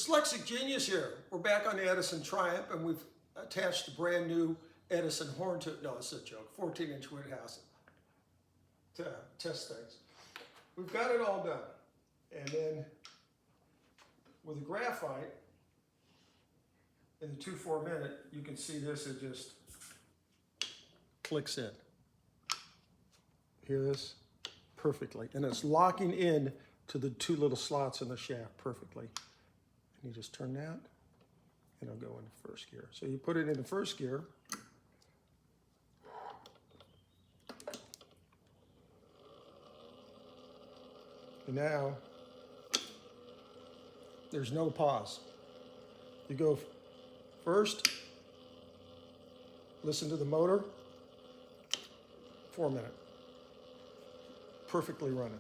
Dyslexic Genius here. We're back on the Edison Triumph, and we've attached a brand new Edison horn to it. No, it's a joke. 14-inch Woodhouse to test things. We've got it all done. And then with the graphite, in the 2-4 minute, you can see this, it just clicks in. Hear this? Perfectly. And it's locking in to the two little slots in the shaft perfectly. And you just turn that, and it'll go into first gear. So you put it into first gear. And now, there's no pause. You go first, listen to the motor, 4 minute. Perfectly running.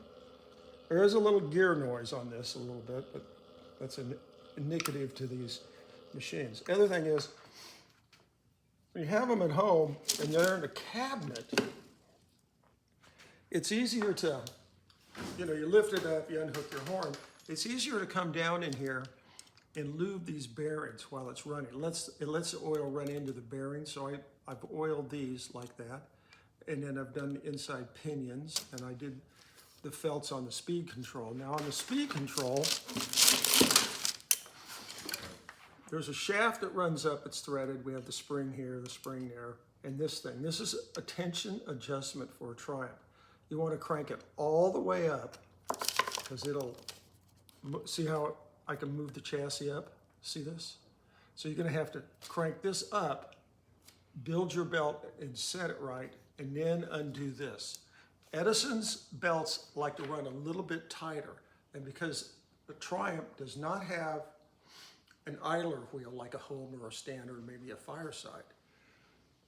There is a little gear noise on this a little bit, but that's indicative to these machines. The other thing is, when you have them at home and they're in a cabinet, it's easier to, you lift it up, you unhook your horn. It's easier to come down in here and lube these bearings while it's running. It lets the oil run into the bearings, so I've oiled these like that. And then I've done the inside pinions, and I did the felts on the speed control. Now on the speed control, there's a shaft that runs up, it's threaded. We have the spring here, the spring there, and this thing. This is a tension adjustment for a Triumph. You want to crank it all the way up, because it'll, see how I can move the chassis up? See this? So you're going to have to crank this up, build your belt and set it right, and then undo this. Edison's belts like to run a little bit tighter, and because the Triumph does not have an idler wheel like a Homer or a Standard, maybe a Fireside,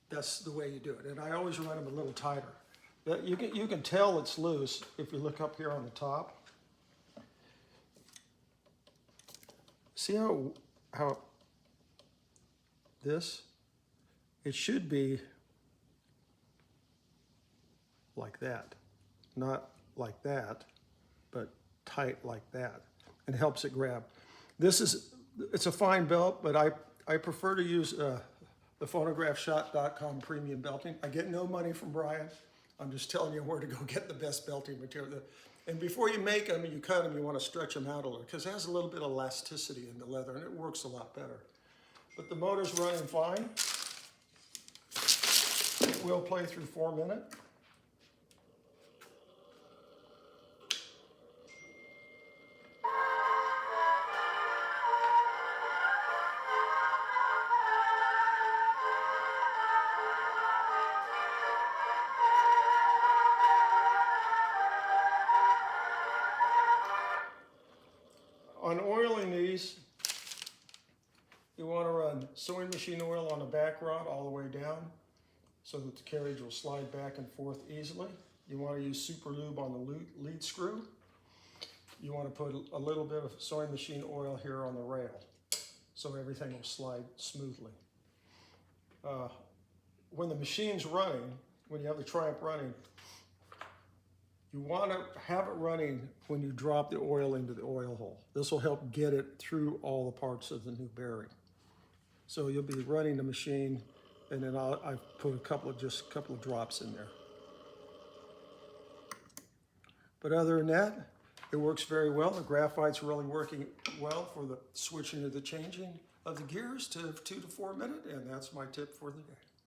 that's the way you do it. And I always run them a little tighter. You can tell it's loose if you look up here on the top. See how this, it should be like that, not like that, but tight like that, and helps it grab. It's a fine belt, but I prefer to use the PhonographShop.com premium belting. I get no money from Brian. I'm just telling you where to go get the best belting material. And before you make them and you cut them, you want to stretch them out a little, because it has a little bit of elasticity in the leather, and it works a lot better. But the motor's running fine. It will play through 4 minutes. On oiling these, you want to run sewing machine oil on the back rod all the way down so that the carriage will slide back and forth easily. You want to use super lube on the lead screw. You want to put a little bit of sewing machine oil here on the rail so everything will slide smoothly. When the machine's running, when you have the Triumph running, you want to have it running when you drop the oil into the oil hole. This will help get it through all the parts of the new bearing. So you'll be running the machine, and then I've put just a couple of drops in there. But other than that, it works very well. The graphite's really working well for the switching or the changing of the gears to 2 to 4 minutes, and that's my tip for the day.